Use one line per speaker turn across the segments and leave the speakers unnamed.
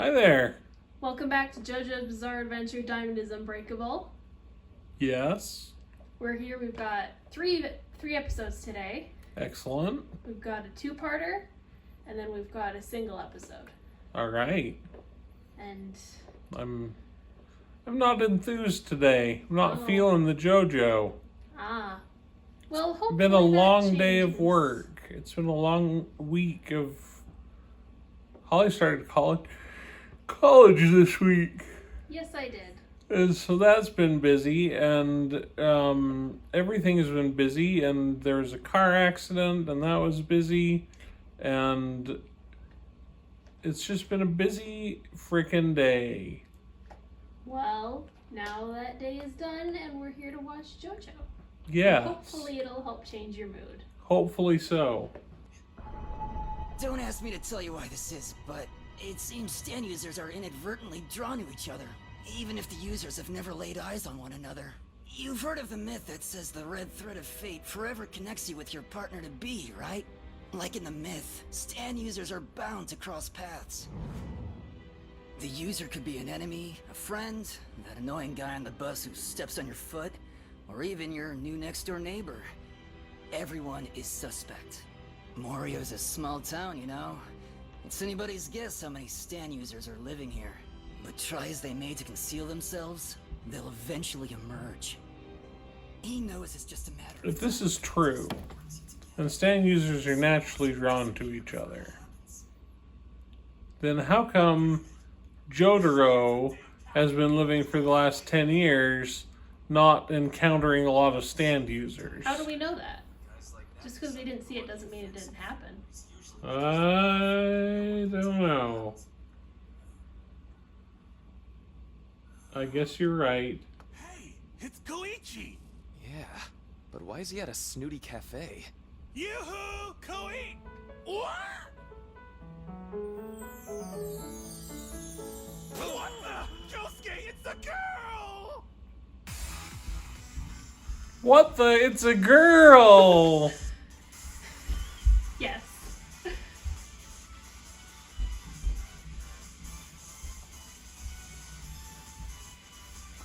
Hi there.
Welcome back to JoJo's Bizarre Adventure Diamond is Unbreakable.
Yes.
We're here. We've got three episodes today.
Excellent.
We've got a two-parter, and then we've got a single episode.
All right.
And
I'm not enthused today. I'm not feeling the JoJo.
Well, hopefully
It's been a long day
changes.
of work. It's been a long week of... Holly started college this week.
Yes, I did.
And so that's been busy, and everything has been busy, and there was a car accident, and that was busy, and it's just been a busy freaking day.
Well, now that day is done, and we're here to watch JoJo.
Yeah.
Hopefully it'll help change your mood.
Hopefully so.
Don't ask me to tell you why this is, but it seems Stan users are inadvertently drawn to each other, even if the users have never laid eyes on one another. You've heard of the myth that says the red thread of fate forever connects you with your partner-to-be, right? Like in the myth, Stan users are bound to cross paths. The user could be an enemy, a friend, that annoying guy on the bus who steps on your foot, or even your new next-door neighbor. Everyone is suspect. Morio's a small town, you know. It's anybody's guess how many Stan users are living here. But try as they may to conceal themselves, they'll eventually emerge. He knows it's just a matter of
If this is true, then Stan users are naturally drawn to each other, then how come Jotaro has been living for the last 10 years not encountering a lot of Stan users?
How do we know that? Just because we didn't see it doesn't mean it didn't happen.
I don't know. I guess you're right.
Hey, it's Koichi!
Yeah, but why is he at a snooty cafe?
Yoo-hoo! Koi! What? What the? Josuke, it's a girl!
What the? It's a girl!
Yes.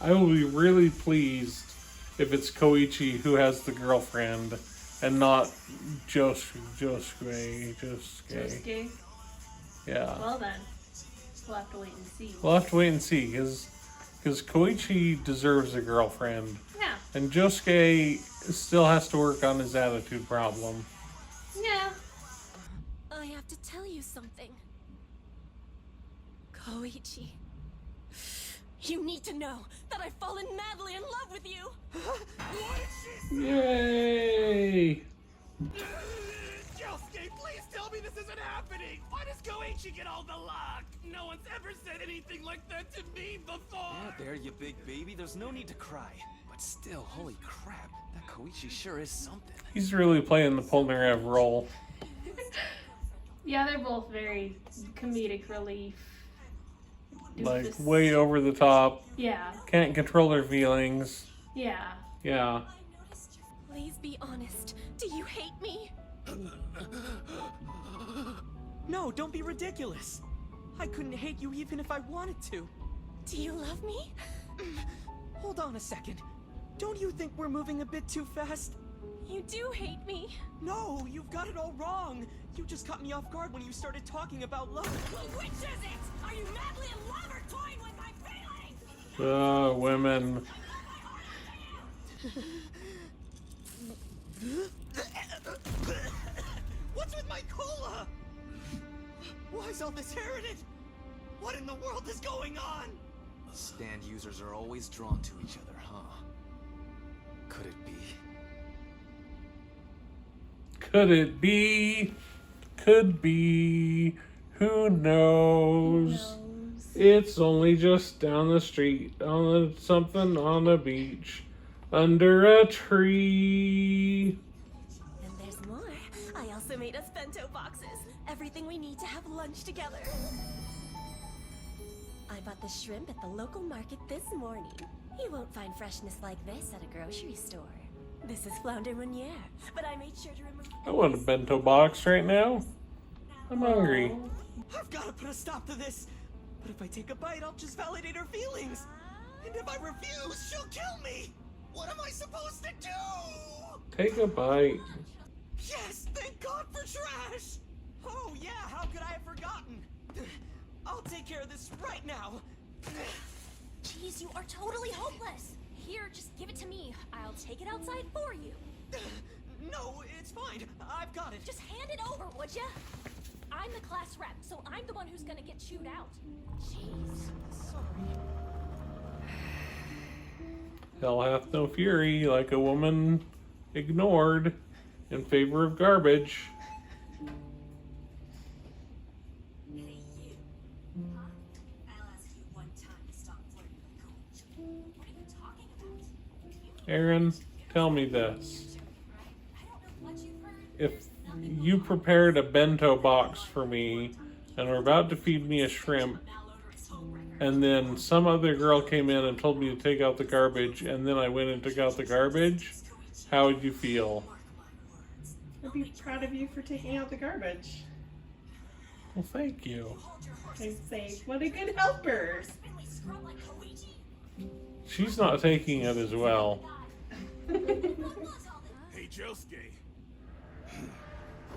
I will be really pleased if it's Koichi who has the girlfriend and not Josuke.
Josuke.
Yeah.
Well then, we'll have to wait and see.
We'll have to wait and see, because Koichi deserves a girlfriend.
Yeah.
And Josuke still has to work on his attitude problem.
Yeah.
I have to tell you something. Koichi. You need to know that I've fallen madly in love with you!
What did she say?
Yay!
Josuke, please tell me this isn't happening! Why does Koichi get all the luck? No one's ever said anything like that to me before!
Yeah, there, you big baby. There's no need to cry. But still, holy crap. That Koichi sure is something.
He's really playing the Polnareff role.
Yeah, they're both very comedic relief.
Like,
Doofus.
way over the top.
Yeah.
Can't control their feelings.
Yeah.
Yeah.
Please be honest. Do you hate me?
No, don't be ridiculous. I couldn't hate you even if I wanted to.
Do you love me?
Hold on a second. Don't you think we're moving a bit too fast?
You do hate me.
No, you've got it all wrong. You just caught me off guard when you started talking about love.
Which is it? Are you madly in love or toying with my feelings?
Women.
What's with my cola? Why is all this hair in it? What in the world is going on?
Stand users are always drawn to each other, huh? Could it be?
Could it be? Could be. Who knows? It's only just down the street on something on a beach under a tree.
And there's more. I also made us bento boxes. Everything we need to have lunch together. I bought the shrimp at the local market this morning. You won't find freshness like this at a grocery store. This is flounder meuniere, but I made sure to remove...
I want a bento box right now. I'm hungry.
I've got to put a stop to this. But if I take a bite, I'll just validate her feelings. And if I refuse, she'll kill me. What am I supposed to do?
Take a bite.
Yes, thank God for trash. Oh yeah, how could I have forgotten? I'll take care of this right now.
Jeez, you are totally hopeless. Here, just give it to me. I'll take it outside for you.
No, it's fine. I've got it.
Just hand it over, would ya? I'm the class rep, so I'm the one who's gonna get chewed out. Jeez.
Sorry.
Hell hath no fury, like a woman ignored in favor of garbage.
Hey, you. I'll ask you one time to stop flirting with Koichi. What are you talking about?
Aaron, tell me this.
I don't know what you've heard.
If you prepared a bento box for me and were about to feed me a shrimp, and then some other girl came in and told me to take out the garbage, and then I went and took out the garbage, how would you feel?
I'd be proud of you for taking out the garbage.
Well, thank you.
I'd say, what a good helper.
She's not taking it as well.
Hey, Josuke.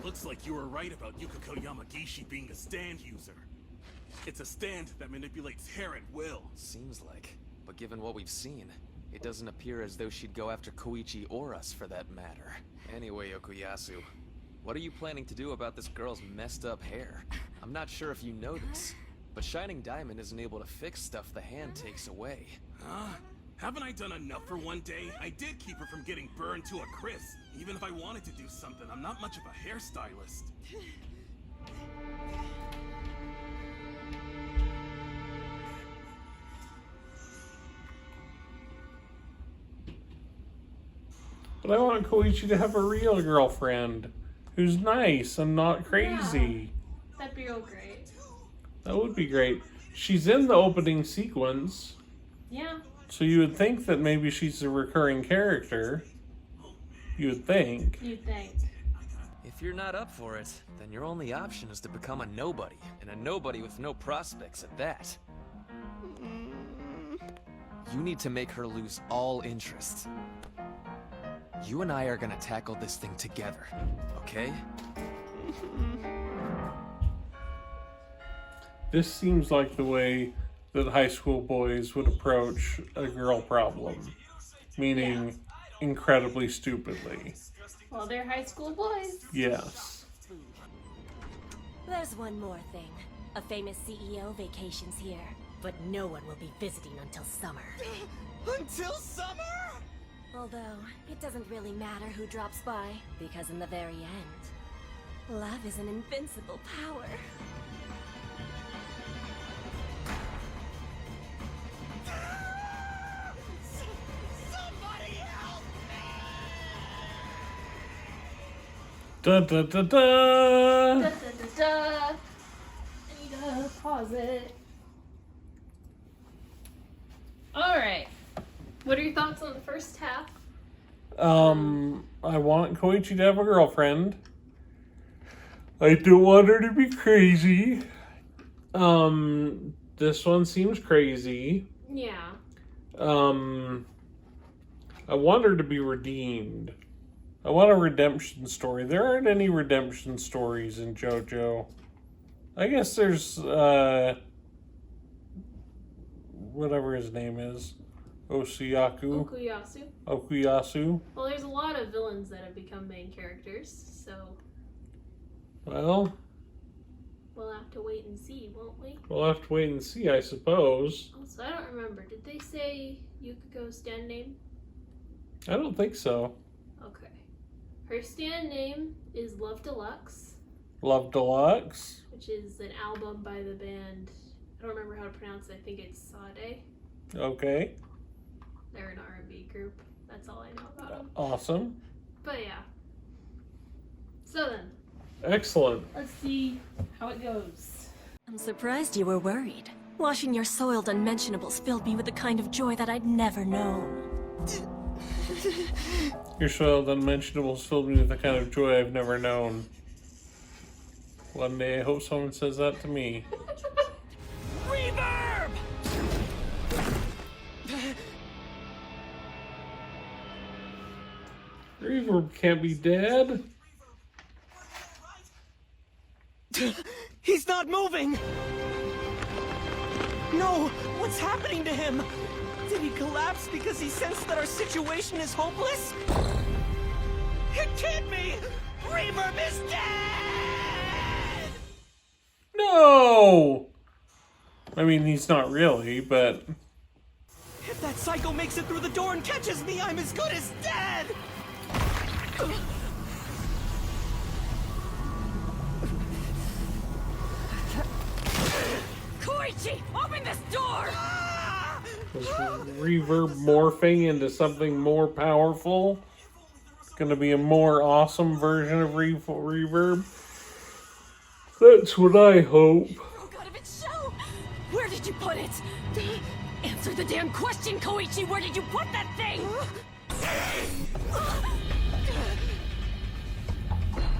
Looks like you were right about Yukiko Yamagishi being a stand user. It's a stand that manipulates hair at will.
Seems like. But given what we've seen, it doesn't appear as though she'd go after Koichi or us for that matter. Anyway, Okuyasu, what are you planning to do about this girl's messed up hair? I'm not sure if you know this, but Shining Diamond isn't able to fix stuff the hand takes away.
Huh? Haven't I done enough for one day? I did keep her from getting burned to a crisp. Even if I wanted to do something, I'm not much of a hairstylist.
But I want Koichi to have a real girlfriend who's nice and not crazy.
That'd be real great.
That would be great. She's in the opening sequence,
Yeah.
so you would think that maybe she's a recurring character. You would think.
You'd think.
If you're not up for it, then your only option is to become a nobody, and a nobody with no prospects at that. You need to make her lose all interest. You and I are gonna tackle this thing together, okay?
This seems like the way that high school boys would approach a girl problem. Meaning, incredibly stupidly.
Well, they're high school boys.
Yes.
There's one more thing. A famous CEO vacations here, but no one will be visiting until summer.
Until summer?
Although, it doesn't really matter who drops by, because in the very end, love is an invincible power.
Somebody help
Da da da da!
Da, da, da, da. I need to pause it. Alright. What are your thoughts on the first half?
I want Koichi to have a girlfriend. I don't want her to be crazy. This one seems crazy.
Yeah.
I want her to be redeemed. I want a redemption story. There aren't any redemption stories in JoJo. I guess there's, whatever his name is.
Okuyasu.
Okuyasu.
Well, there's a lot of villains that have become main characters, so
Well,
we'll have to wait and see, won't we?
we'll have to wait and see, I suppose.
Also, I don't remember. Did they say Yukiko's stand name?
I don't think so.
Okay. Her stand name is Love Deluxe,
Love Deluxe.
which is an album by the band. I don't remember how to pronounce it. I think it's Sade.
Okay.
They're an R&B group. That's all I know about them.
Awesome.
But yeah. So then,
Excellent.
let's see how it goes.
I'm surprised you were worried. Washing your soiled unmentionables filled me with the kind of joy that I'd never known.
Your soiled unmentionables filled me with the kind of joy I've never known. One day I hope someone says that to me.
Rebound!
Reverb can't be dead.
He's not moving! No! What's happening to him? Did he collapse because he sensed that our situation is hopeless? It can't be! Reverb is dead!
No! I mean, he's not really, but...
If that psycho makes it through the door and catches me, I'm as good as dead!
Koichi, open this door!
Is Reverb morphing into something more powerful? It's gonna be a more awesome version of Reverb? That's what I hope.
Broke out of its shell! Where did you put it? Answer the damn question, Koichi! Where did you put that thing?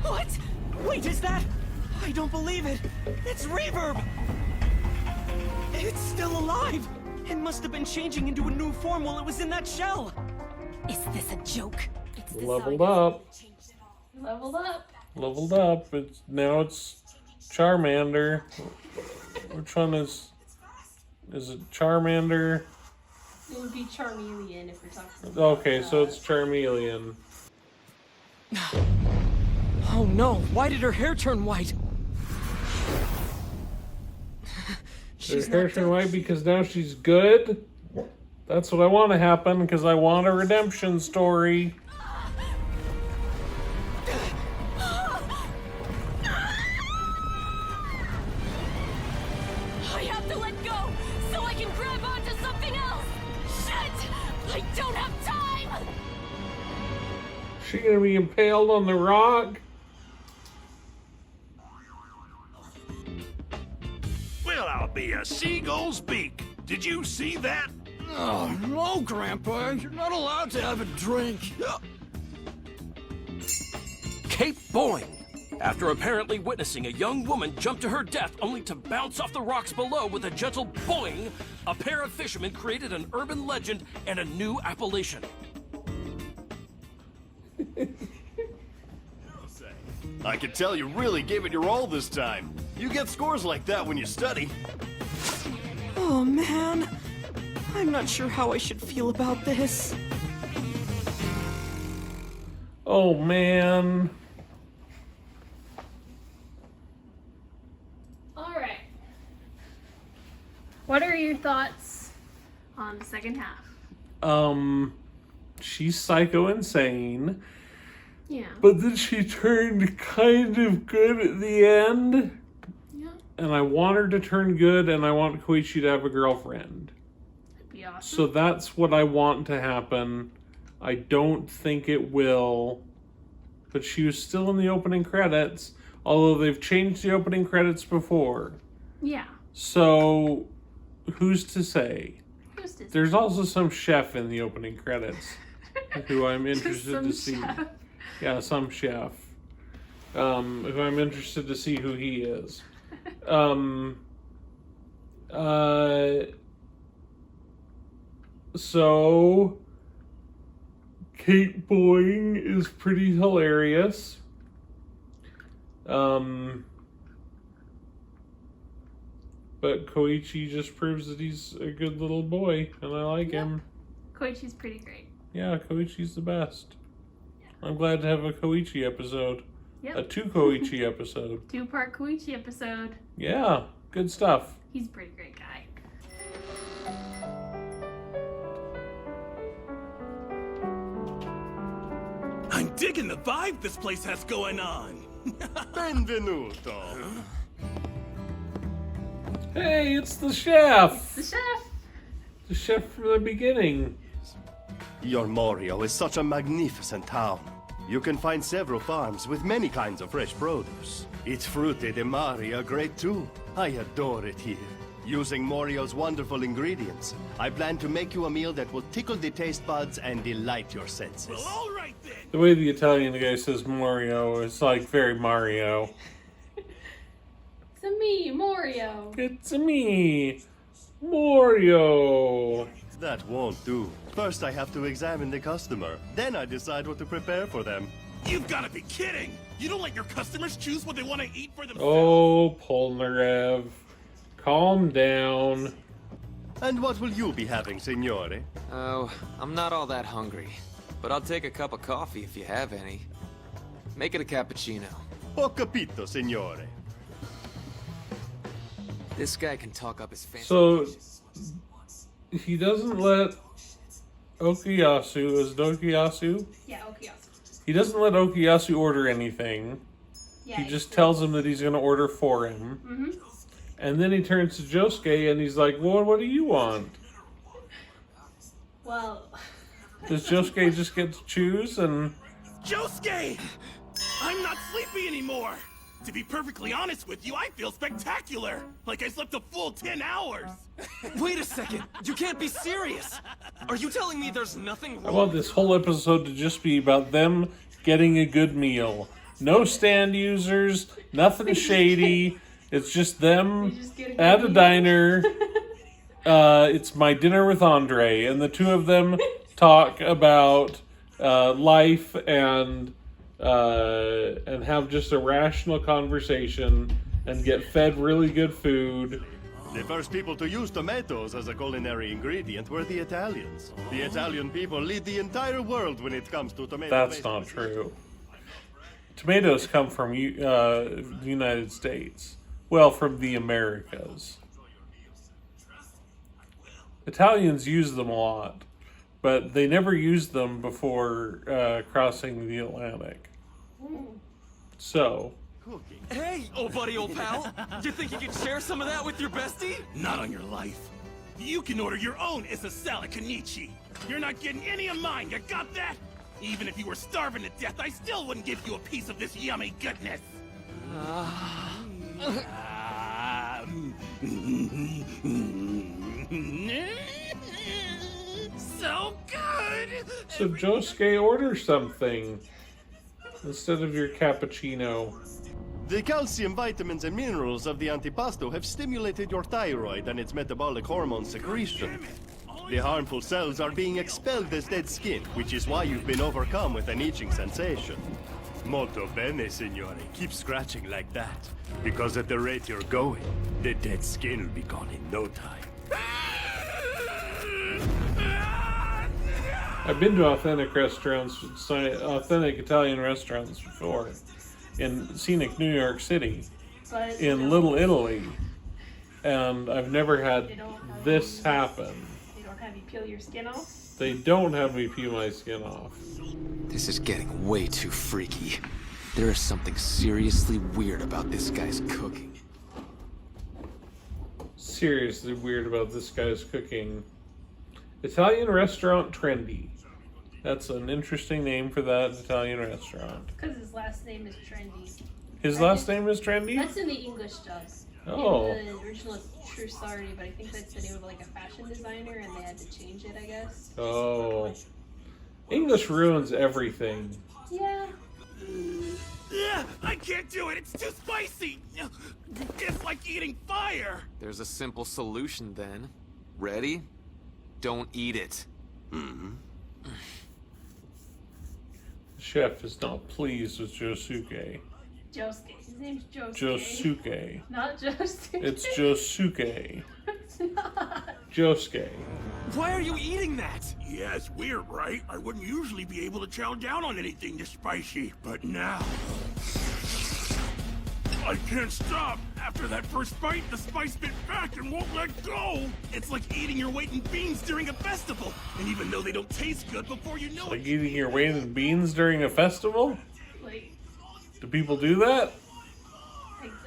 What? Wait, is that? I don't believe it. It's Reverb! It's still alive! It must have been changing into a new form while it was in that shell!
Is this a joke? It's
Leveled up.
Leveled up.
Leveled up. Now it's Charmander. Which one is it Charmander?
It would be Charmeleon if we're talking about
Okay, so it's Charmeleon.
Oh no, why did her hair turn white?
Her hair turned white because now she's good? That's what I want to happen, because I want a redemption story.
I have to let go so I can grab onto something else! Shit! I don't have time!
She gonna be impaled on the rock?
Well, I'll be a seagull's beak. Did you see that?
Oh, no, Grandpa. You're not allowed to have a drink.
Cape Bowling. After apparently witnessing a young woman jump to her death only to bounce off the rocks below with a gentle boing, a pair of fishermen created an urban legend and a new appellation.
I can tell you really gave it your all this time. You get scores like that when you study.
Oh man, I'm not sure how I should feel about this.
Oh man.
Alright. What are your thoughts on the second half?
She's psycho insane.
Yeah.
But then she turned kind of good at the end.
Yeah.
And I want her to turn good, and I want Koichi to have a girlfriend.
That'd be awesome.
So that's what I want to happen. I don't think it will. But she was still in the opening credits, although they've changed the opening credits before.
Yeah.
So, who's to say?
Who's to say?
There's also some chef in the opening credits who I'm interested to see.
Chef.
Yeah, some chef. Who I'm interested to see who he is. So Kate Boing is pretty hilarious. But Koichi just proves that he's a good little boy, and I like him.
Koichi's pretty great.
Yeah, Koichi's the best. I'm glad to have a Koichi episode.
Yep.
A 2 Koichi episode.
2-part Koichi episode.
Yeah, good stuff.
He's a pretty great guy.
I'm digging the vibe this place has going on.
Benvenuto.
Hey, it's the chef!
The chef!
The chef from the beginning.
Your Morio is such a magnificent town. You can find several farms with many kinds of fresh produce. Its frutti di mare are great too. I adore it here. Using Morio's wonderful ingredients, I plan to make you a meal that will tickle the taste buds and delight your senses.
Well, all right then.
The way the Italian guy says Mario is like very Mario.
It's a me, Mario.
It's me, Mario.
That won't do. First I have to examine the customer. Then I decide what to prepare for them.
You've got to be kidding! You don't let your customers choose what they want to eat for themselves?
Oh, Polnarev. Calm down.
And what will you be having, signore?
Oh, I'm not all that hungry. But I'll take a cup of coffee if you have any. Make it a cappuccino.
Ho capito, signore.
This guy can talk up his fancy.
So, he doesn't let Okuyasu, is it Okuyasu?
Yeah, Okuyasu.
He doesn't let Okuyasu order anything.
Yeah,
He just tells him that he's going to order for him.
Mm-hmm.
And then he turns to Josuke and he's like, well, what do you want?
Well...
Does Josuke just get to choose? And
Josuke! I'm not sleepy anymore! To be perfectly honest with you, I feel spectacular! Like I slept a full 10 hours!
Wait a second! You can't be serious! Are you telling me there's nothing
I
wrong?
want this whole episode to just be about them getting a good meal. No stand users, nothing shady. It's just them at a diner. It's my dinner with Andre, and the two of them talk about life and have just a rational conversation and get fed really good food.
The first people to use tomatoes as a culinary ingredient were the Italians. The Italian people lead the entire world when it comes to tomatoes.
That's not true. Tomatoes come from the United States. Well, from the Americas. Italians use them a lot, but they never used them before crossing the Atlantic. So,
Hey, old buddy, old pal! You think you could share some of that with your bestie?
Not on your life. You can order your own Isasala Kenichi. You're not getting any of mine, you got that? Even if you were starving to death, I still wouldn't give you a piece of this yummy goodness. So good!
so Josuke, order something instead of your cappuccino.
The calcium, vitamins, and minerals of the antipasto have stimulated your thyroid and its metabolic hormone secretion. The harmful cells are being expelled as dead skin, which is why you've been overcome with an itching sensation. Molto bene, signore. Keep scratching like that. Because at the rate you're going, the dead skin will be gone in no time.
I've been to authentic restaurants, authentic Italian restaurants before, in scenic New York City,
But
in Little Italy, and I've never had this happen.
they don't have you peel your skin off?
They don't have me peel my skin off.
This is getting way too freaky. There is something seriously weird about this guy's cooking.
Seriously weird about this guy's cooking. Italian restaurant trendy. That's an interesting name for that Italian restaurant.
Because his last name is Trendy.
His last name is Trendy?
That's in the English dub.
Oh.
In the original, it's True Sorry, but I think that's the name of like a fashion designer, and they had to change it, I guess.
Oh. English ruins everything.
Yeah.
I can't do it, it's too spicy! It's like eating fire!
There's a simple solution then. Ready? Don't eat it.
The chef is not pleased with Josuke.
Josuke. His name's Josuke.
Josuke.
Not Josuke.
It's Josuke.
It's not.
Josuke.
Why are you eating that?
Yeah, it's weird, right? I wouldn't usually be able to chow down on anything this spicy, but now... I can't stop! After that first bite, the spice bit back and won't let go! It's like eating your weight in beans during a festival! And even though they don't taste good, before you know
Like
it...
eating your weight in beans during a festival?
Like,
Do people do that?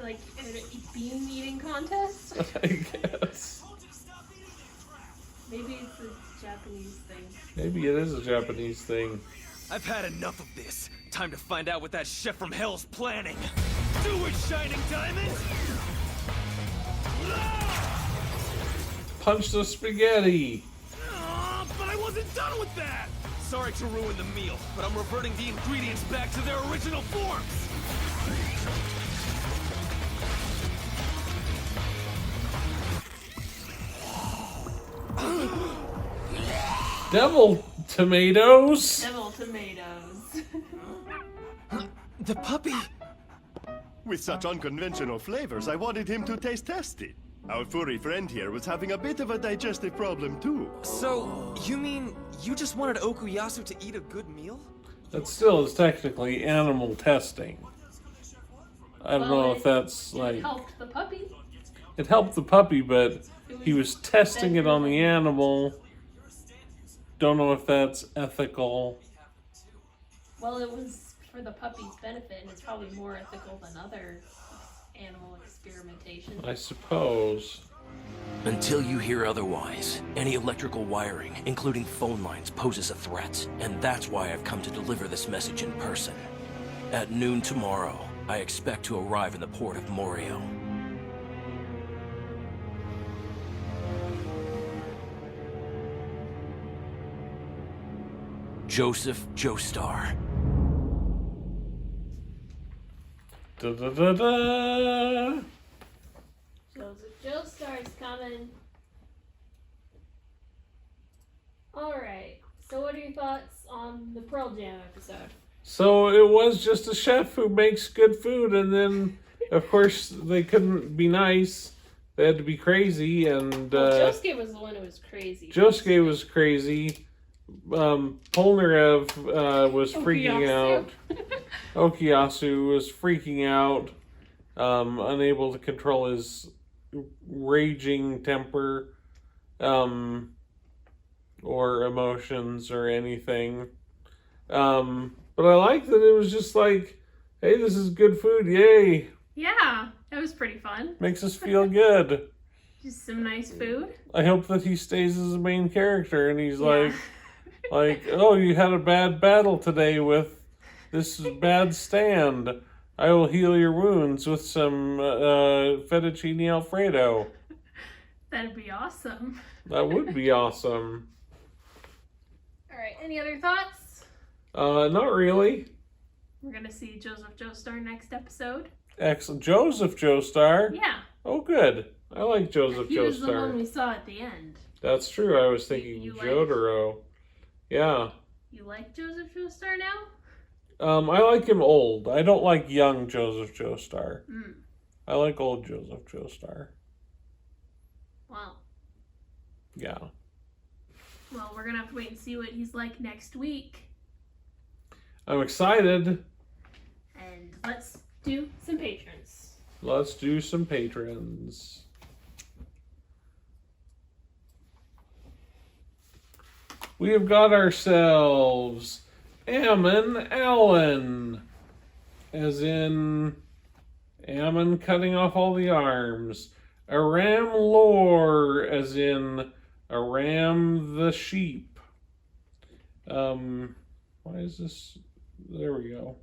like in a bean eating contest?
I guess.
Maybe it's a Japanese thing.
Maybe it is a Japanese thing.
I've had enough of this. Time to find out what that chef from hell's planning. Do it, Shining Diamond!
Punch the spaghetti!
But I wasn't done with that!
Sorry to ruin the meal, but I'm reverting the ingredients back to their original forms!
Devil tomatoes?
Devil tomatoes.
The puppy!
With such unconventional flavors, I wanted him to taste testy. Our furry friend here was having a bit of a digestive problem too.
So, you mean you just wanted Okuyasu to eat a good meal?
That still is technically animal testing. I don't know if that's
It
like...
helped the puppy.
It helped the puppy, but he was testing it on the animal. Don't know if that's ethical.
Well, it was for the puppy's benefit, and it's probably more ethical than other animal experimentation.
I suppose.
Until you hear otherwise, any electrical wiring, including phone lines, poses a threat. And that's why I've come to deliver this message in person. At noon tomorrow, I expect to arrive in the port of Morio. Joseph Joestar.
Da da da da.
Joseph Joestar's coming. Alright, so what are your thoughts on the Pearl Jam episode?
So it was just a chef who makes good food, and then, of course, they couldn't be nice. They had to be crazy, and
Well, Josuke was the one who was crazy.
Josuke was crazy. Polnareff was freaking out. Okuyasu was freaking out, unable to control his raging temper, or emotions or anything. But I like that it was just like, hey, this is good food, yay!
Yeah, that was pretty fun.
Makes us feel good.
Just some nice food.
I hope that he stays as the main character, and he's like, oh, you had a bad battle today with this bad stand. I will heal your wounds with some fettuccine Alfredo.
That'd be awesome.
That would be awesome.
Alright, any other thoughts?
Not really.
We're gonna see Joseph Joestar next episode.
Excellent. Joseph Joestar?
Yeah.
Oh, good. I like Joseph
He was the one
Joestar.
we saw at the end.
That's true. I was thinking
You like-
Jotaro. Yeah.
You like Joseph Joestar now?
I like him old. I don't like young Joseph Joestar.
Mm.
I like old Joseph Joestar.
Wow.
Yeah.
Well, we're gonna have to wait and see what he's like next week.
I'm excited.
And let's do some patrons.
Let's do some patrons. We have got ourselves Ammon Allen, as in Ammon cutting off all the arms. Aram Lore, as in Aram the sheep. Why is this? There we go.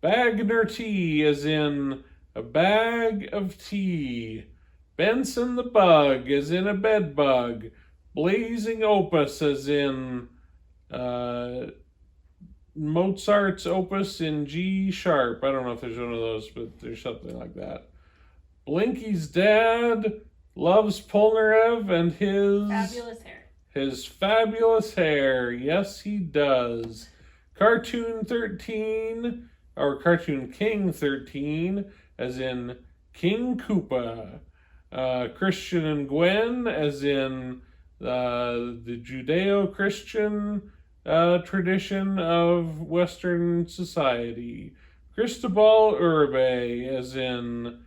Bagner Tea, as in a bag of tea. Benson the Bug, as in a bed bug. Blazing Opus, as in Mozart's Opus in G sharp. I don't know if there's one of those, but there's something like that. Blinky's dad loves Polnareff and his
Fabulous hair.
His fabulous hair. Yes, he does. Cartoon 13, or Cartoon King 13, as in King Koopa. Christian and Gwen, as in the Judeo-Christian tradition of Western society. Cristobal Urbe, as in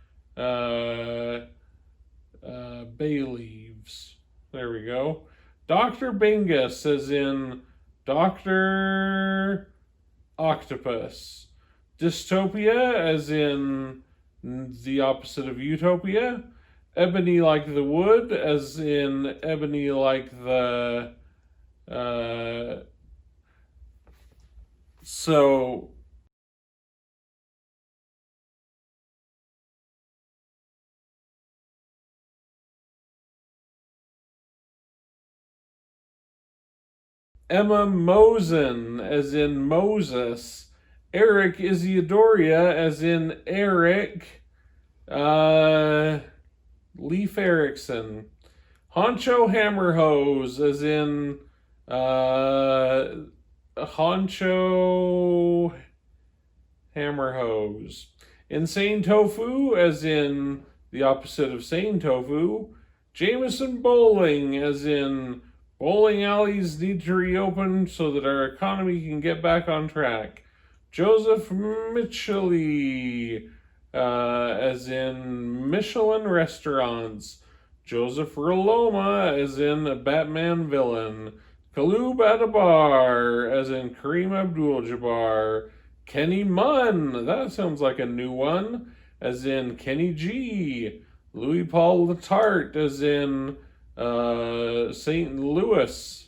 bay leaves. There we go. Dr. Bingus, as in Dr. Octopus. Dystopia, as in the opposite of Utopia. Ebony like the wood, as in ebony like the... So... Emma Mosen, as in Moses. Eric Isiodoria, as in Eric. Leif Erikson. Honcho Hammerhose, as in Honcho Hammer Hose. Insane Tofu, as in the opposite of sane tofu. Jameson Bowling, as in bowling alleys need to reopen so that our economy can get back on track. Joseph Micheli, as in Michelin restaurants. Joseph Ralloma, as in a Batman villain. Kaloob at a bar, as in Kareem Abdul-Jabbar. Kenny Munn, that sounds like a new one, as in Kenny G. Louis Paul Letarte, as in St. Louis,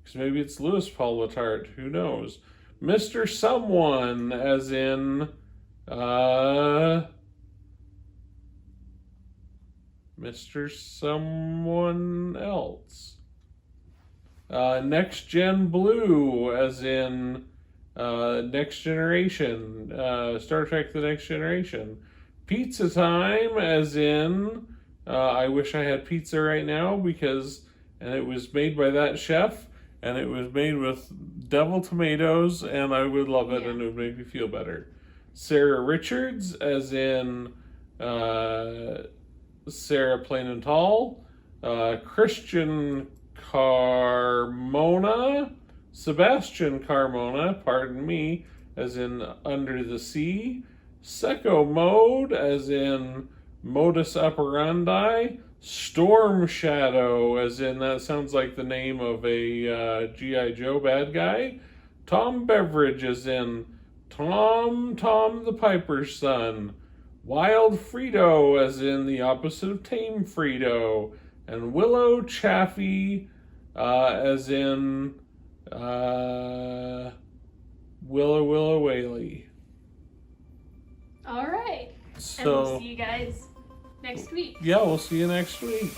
because maybe it's Louis Paul Letarte, who knows. Mr. Someone, as in Mr. Someone Else. NextGenBlue, as in Next Generation, Star Trek The Next Generation. Pizza Time, as in I wish I had pizza right now, and it was made by that chef, and it was made with devil tomatoes, and I would love it, and it would make me feel better. Sarah Richards, as in Sarah Plain and Tall. Christian Carmona, Sebastian Carmona, pardon me, as in Under the Sea. Secco Mode, as in Modus Operandi. Storm Shadow, as in that sounds like the name of a G.I. Joe bad guy. Tom Beveridge, as in Tom the Piper's Son. Wild Frito, as in the opposite of Tame Frito. And Willow Chaffee, as in Willow Whaley.
All right.
So,
and we'll see you guys next week.
Yeah, we'll see you next week.